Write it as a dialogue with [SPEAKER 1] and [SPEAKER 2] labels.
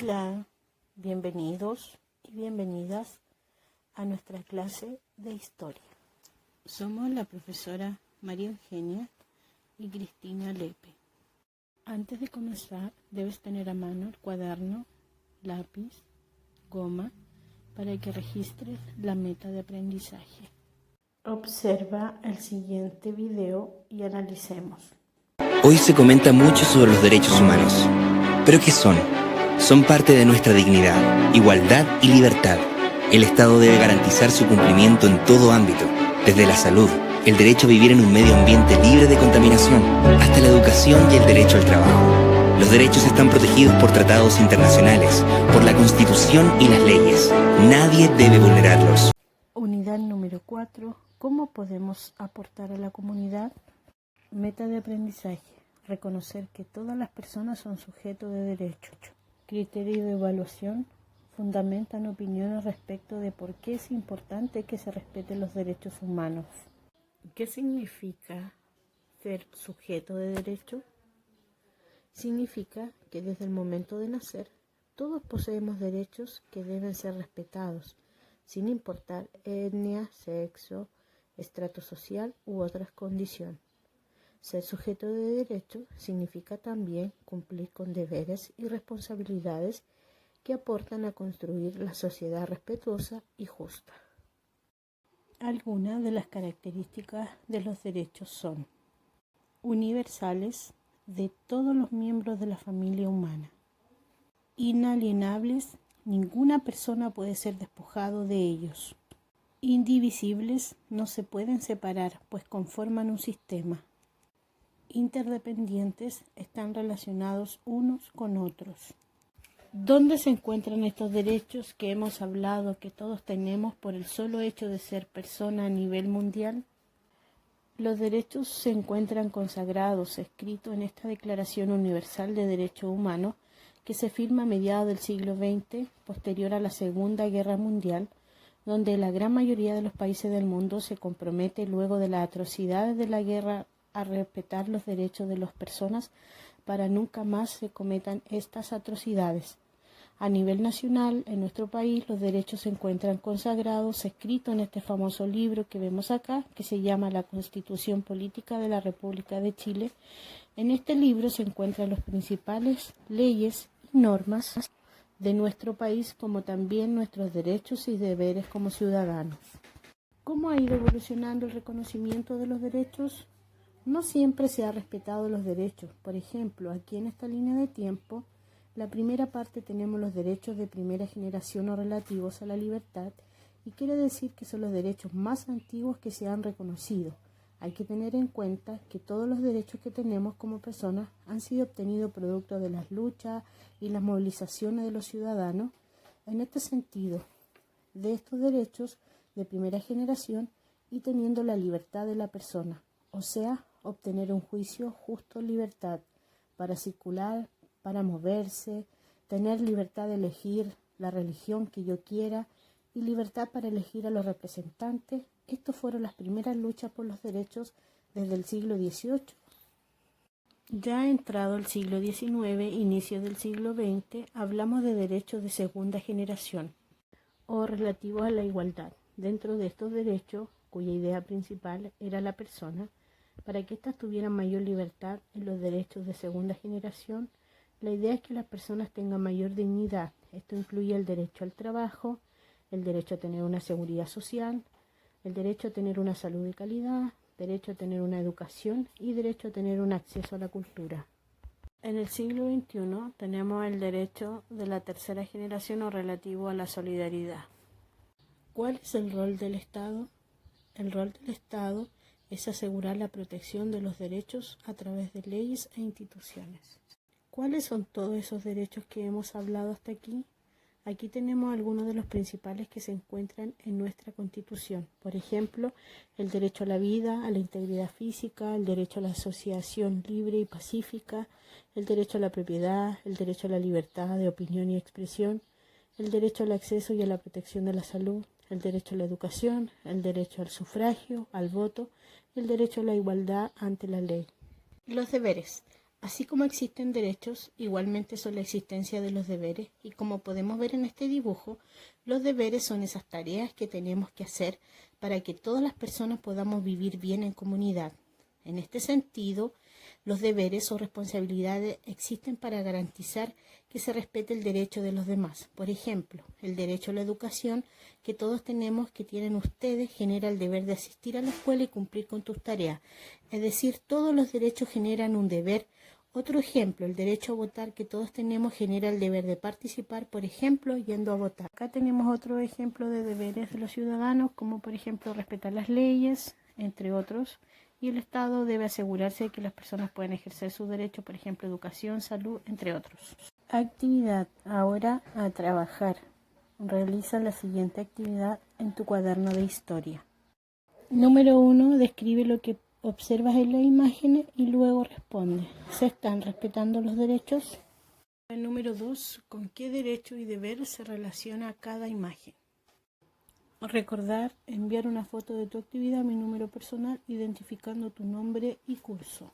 [SPEAKER 1] Hola, bienvenidos y bienvenidas a nuestra clase de historia. Somos la profesora María Eugenia y Cristina Lepe. Antes de comenzar, debes tener a mano el cuaderno, lápiz, goma, para que registres la meta de aprendizaje. Observa el siguiente video y analicemos.
[SPEAKER 2] Hoy se comenta mucho sobre los derechos humanos. ¿Pero qué son? Son parte de nuestra dignidad, igualdad y libertad. El Estado debe garantizar su cumplimiento en todo ámbito, desde la salud, el derecho a vivir en un medio ambiente libre de contaminación, hasta la educación y el derecho al trabajo. Los derechos están protegidos por tratados internacionales, por la Constitución y las leyes. Nadie debe vulnerarlos.
[SPEAKER 1] Unidad número 4. ¿Cómo podemos aportar a la comunidad? Meta de aprendizaje. Reconocer que todas las personas son sujetos de derecho. Criterio de evaluación. Fundamentan opiniones respecto de por qué es importante que se respeten los derechos humanos. ¿Qué significa ser sujeto de derecho? Significa que desde el momento de nacer, todos poseemos derechos que deben ser respetados, sin importar etnia, sexo, estrato social u otras condiciones. Ser sujeto de derecho significa también cumplir con deberes y responsabilidades que aportan a construir la sociedad respetuosa y justa. Algunas de las características de los derechos son universales de todos los miembros de la familia humana, inalienables, ninguna persona puede ser despojado de ellos, indivisibles, no se pueden separar, pues conforman un sistema, interdependientes, están relacionados unos con otros. ¿Dónde se encuentran estos derechos que hemos hablado que todos tenemos por el solo hecho de ser persona a nivel mundial? Los derechos se encuentran consagrados, escritos en esta Declaración Universal de Derechos Humanos que se firma a mediados del siglo XX, posterior a la Segunda Guerra Mundial, donde la gran mayoría de los países del mundo se compromete luego de las atrocidades de la guerra a respetar los derechos de las personas para nunca más se cometan estas atrocidades. A nivel nacional, en nuestro país, los derechos se encuentran consagrados, escritos en este famoso libro que vemos acá, que se llama La Constitución Política de la República de Chile. En este libro se encuentran las principales leyes y normas de nuestro país, como también nuestros derechos y deberes como ciudadanos. ¿Cómo ha ido evolucionando el reconocimiento de los derechos? No siempre se ha respetado los derechos. Por ejemplo, aquí en esta línea de tiempo, la primera parte tenemos los derechos de primera generación o relativos a la libertad, y quiere decir que son los derechos más antiguos que se han reconocido. Hay que tener en cuenta que todos los derechos que tenemos como personas han sido obtenidos producto de las luchas y las movilizaciones de los ciudadanos. En este sentido, de estos derechos de primera generación y teniendo la libertad de la persona, o sea, obtener un juicio justo en libertad para circular, para moverse, tener libertad de elegir la religión que yo quiera y libertad para elegir a los representantes. Estas fueron las primeras luchas por los derechos desde el siglo XVIII. Ya entrado el siglo XIX, inicio del siglo XX, hablamos de derechos de segunda generación o relativos a la igualdad. Dentro de estos derechos, cuya idea principal era la persona, para que éstas tuvieran mayor libertad en los derechos de segunda generación, la idea es que las personas tengan mayor dignidad. Esto incluye el derecho al trabajo, el derecho a tener una seguridad social, el derecho a tener una salud de calidad, derecho a tener una educación y derecho a tener un acceso a la cultura. En el siglo XXI tenemos el derecho de la tercera generación o relativo a la solidaridad. ¿Cuál es el rol del Estado? El rol del Estado es asegurar la protección de los derechos a través de leyes e instituciones. ¿Cuáles son todos esos derechos que hemos hablado hasta aquí? Aquí tenemos algunos de los principales que se encuentran en nuestra Constitución. Por ejemplo, el derecho a la vida, a la integridad física, el derecho a la asociación libre y pacífica, el derecho a la propiedad, el derecho a la libertad de opinión y expresión, el derecho al acceso y a la protección de la salud, el derecho a la educación, el derecho al sufragio, al voto, y el derecho a la igualdad ante la ley. Los deberes. Así como existen derechos, igualmente son la existencia de los deberes, y como podemos ver en este dibujo, los deberes son esas tareas que tenemos que hacer para que todas las personas podamos vivir bien en comunidad. En este sentido, los deberes o responsabilidades existen para garantizar que se respete el derecho de los demás. Por ejemplo, el derecho a la educación que todos tenemos, que tienen ustedes, genera el deber de asistir a la escuela y cumplir con tus tareas. Es decir, todos los derechos generan un deber. Otro ejemplo, el derecho a votar que todos tenemos genera el deber de participar, por ejemplo, yendo a votar. Acá tenemos otro ejemplo de deberes de los ciudadanos, como por ejemplo respetar las leyes, entre otros, y el Estado debe asegurarse de que las personas puedan ejercer su derecho, por ejemplo, educación, salud, entre otros. Actividad. Ahora a trabajar. Realiza la siguiente actividad en tu cuaderno de historia. Número 1. Describe lo que observas en las imágenes y luego responde. ¿Se están respetando los derechos? El número 2. ¿Con qué derecho y deber se relaciona cada imagen? Recordar, enviar una foto de tu actividad a mi número personal identificando tu nombre y curso.